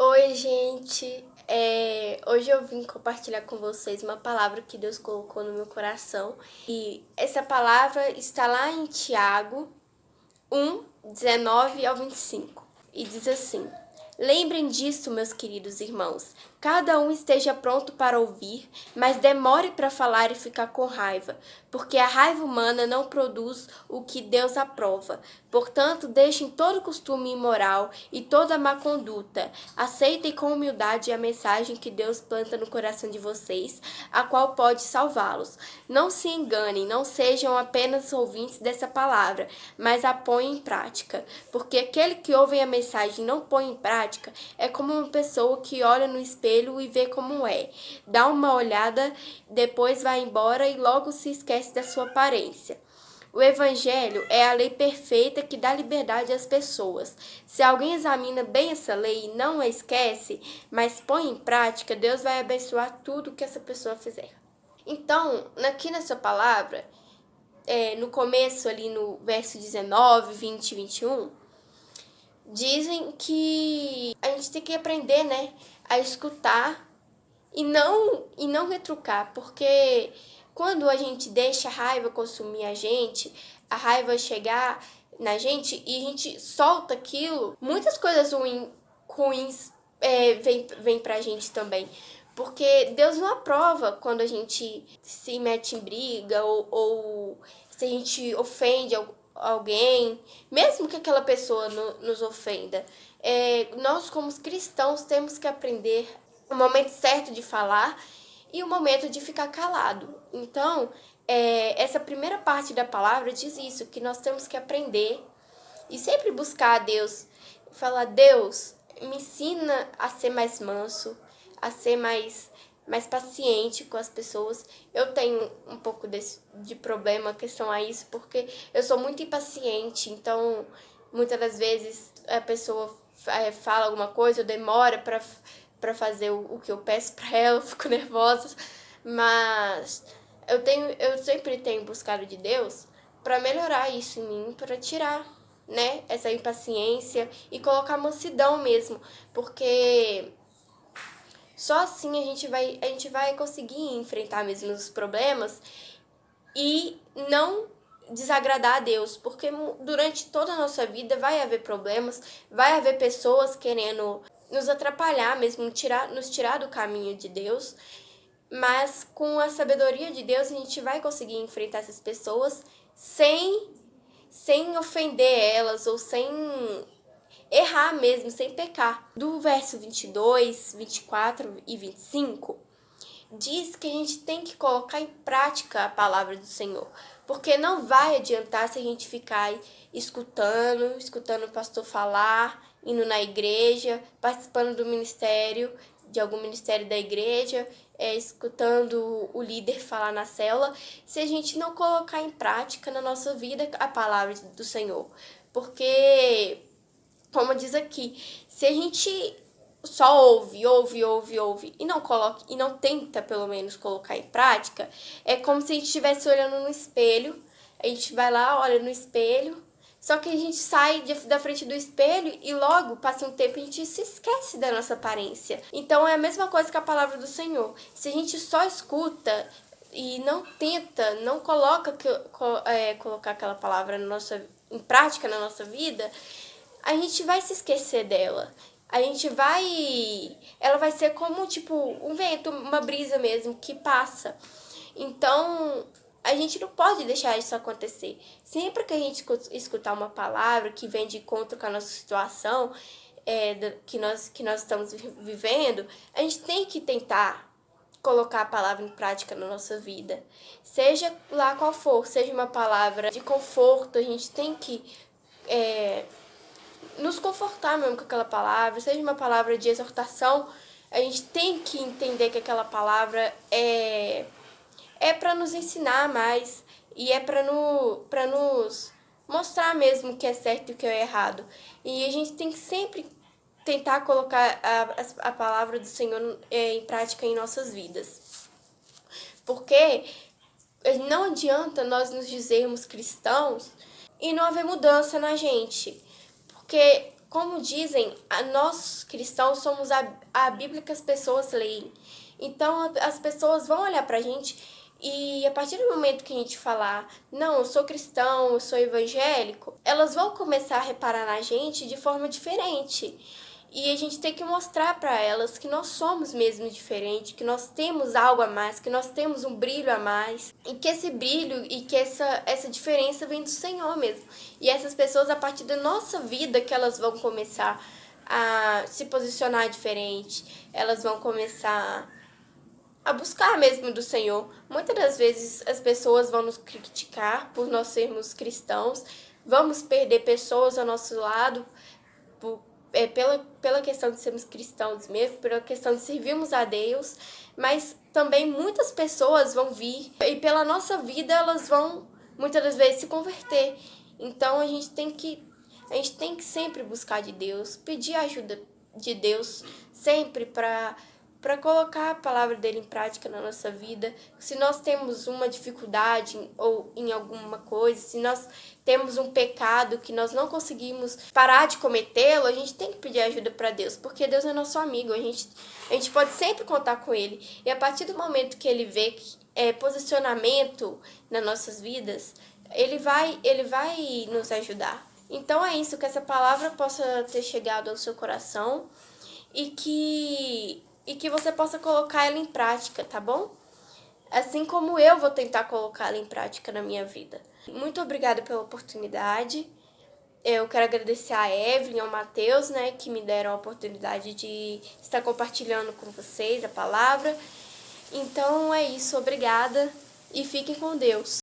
Oi, gente. Hoje eu vim compartilhar com vocês uma palavra que Deus colocou no meu coração. E essa palavra está lá em Tiago 1:19 ao 25. E diz assim: Lembrem disso, meus queridos irmãos. Cada um esteja pronto para ouvir, mas demore para falar e ficar com raiva, porque a raiva humana não produz o que Deus aprova. Portanto, deixem todo costume imoral e toda má conduta. Aceitem com humildade a mensagem que Deus planta no coração de vocês, a qual pode salvá-los. Não se enganem, não sejam apenas ouvintes dessa palavra, mas a ponham em prática, porque aquele que ouve a mensagem e não põe em prática é como uma pessoa que olha no espelho e vê como é, dá uma olhada, depois vai embora e logo se esquece da sua aparência. O Evangelho é a lei perfeita que dá liberdade às pessoas. Se alguém examina bem essa lei e não a esquece, mas põe em prática, Deus vai abençoar tudo que essa pessoa fizer. Então, aqui nessa palavra, no começo ali no verso 19, 20 e 21, dizem que a gente tem que aprender, né, a escutar e não retrucar, porque quando a gente deixa a raiva consumir a raiva chegar na gente e a gente solta aquilo, muitas coisas ruins vem pra gente também. Porque Deus não aprova quando a gente se mete em briga ou se a gente ofende alguém, mesmo que aquela pessoa nos ofenda. Nós, como cristãos, temos que aprender o momento certo de falar e o momento de ficar calado. Então, essa primeira parte da palavra diz isso, que nós temos que aprender e sempre buscar a Deus. Falar: Deus, me ensina a ser mais manso, a ser mais paciente com as pessoas. Eu tenho um pouco de problema questão a isso, porque eu sou muito impaciente, então muitas das vezes a pessoa fala alguma coisa, eu demoro para fazer o que eu peço para ela, eu fico nervosa, mas eu sempre tenho buscado de Deus para melhorar isso em mim, para tirar, né, essa impaciência e colocar mansidão mesmo, porque só assim a gente vai conseguir enfrentar mesmo os problemas e não desagradar a Deus, porque durante toda a nossa vida vai haver problemas, vai haver pessoas querendo nos atrapalhar mesmo, nos tirar do caminho de Deus, mas com a sabedoria de Deus a gente vai conseguir enfrentar essas pessoas sem ofender elas ou sem errar mesmo, sem pecar. Do verso 22, 24 e 25, diz que a gente tem que colocar em prática a palavra do Senhor, porque não vai adiantar se a gente ficar escutando o pastor falar, indo na igreja, participando do ministério, de algum ministério da igreja, escutando o líder falar na célula, se a gente não colocar em prática na nossa vida a palavra do Senhor. Porque, como diz aqui, se a gente só ouve e não tenta pelo menos colocar em prática, é como se a gente estivesse olhando no espelho, a gente vai lá, olha no espelho, só que a gente sai da frente do espelho e logo passa um tempo e a gente se esquece da nossa aparência. Então é a mesma coisa que a palavra do Senhor. Se a gente só escuta e não tenta, não colocar aquela palavra em prática na nossa vida, a gente vai se esquecer dela. Ela vai ser como tipo um vento, uma brisa mesmo que passa. Então, a gente não pode deixar isso acontecer. Sempre que a gente escutar uma palavra que vem de encontro com a nossa situação, que nós estamos vivendo, a gente tem que tentar colocar a palavra em prática na nossa vida. Seja lá qual for, seja uma palavra de conforto, a gente tem que nos confortar mesmo com aquela palavra, seja uma palavra de exortação, a gente tem que entender que aquela palavra é para nos ensinar mais e é para nos mostrar mesmo o que é certo e o que é errado. E a gente tem que sempre tentar colocar a palavra do Senhor em prática em nossas vidas. Porque não adianta nós nos dizermos cristãos e não haver mudança na gente. Porque como dizem, nós cristãos somos a Bíblia que as pessoas leem. Então as pessoas vão olhar pra gente e a partir do momento que a gente falar, não, eu sou cristão, eu sou evangélico, elas vão começar a reparar na gente de forma diferente. E a gente tem que mostrar para elas que nós somos mesmo diferentes, que nós temos algo a mais, que nós temos um brilho a mais. E que esse brilho e que essa diferença vem do Senhor mesmo. E essas pessoas, a partir da nossa vida, que elas vão começar a se posicionar diferente, elas vão começar a buscar mesmo do Senhor. Muitas das vezes as pessoas vão nos criticar por nós sermos cristãos, vamos perder pessoas ao nosso lado pela questão de sermos cristãos mesmo, pela questão de servirmos a Deus, mas também muitas pessoas vão vir e pela nossa vida elas vão muitas das vezes se converter. Então a gente tem que sempre buscar de Deus, pedir a ajuda de Deus sempre para colocar a palavra dele em prática na nossa vida. Se nós temos uma dificuldade ou em alguma coisa, se nós temos um pecado que nós não conseguimos parar de cometê-lo, a gente tem que pedir ajuda para Deus, porque Deus é nosso amigo, a gente pode sempre contar com ele. E a partir do momento que ele vê posicionamento nas nossas vidas, ele vai nos ajudar. Então é isso, que essa palavra possa ter chegado ao seu coração e que você possa colocar ela em prática, tá bom? Assim como eu vou tentar colocar ela em prática na minha vida. Muito obrigada pela oportunidade. Eu quero agradecer a Evelyn e ao Matheus, né, que me deram a oportunidade de estar compartilhando com vocês a palavra. Então é isso, obrigada e fiquem com Deus.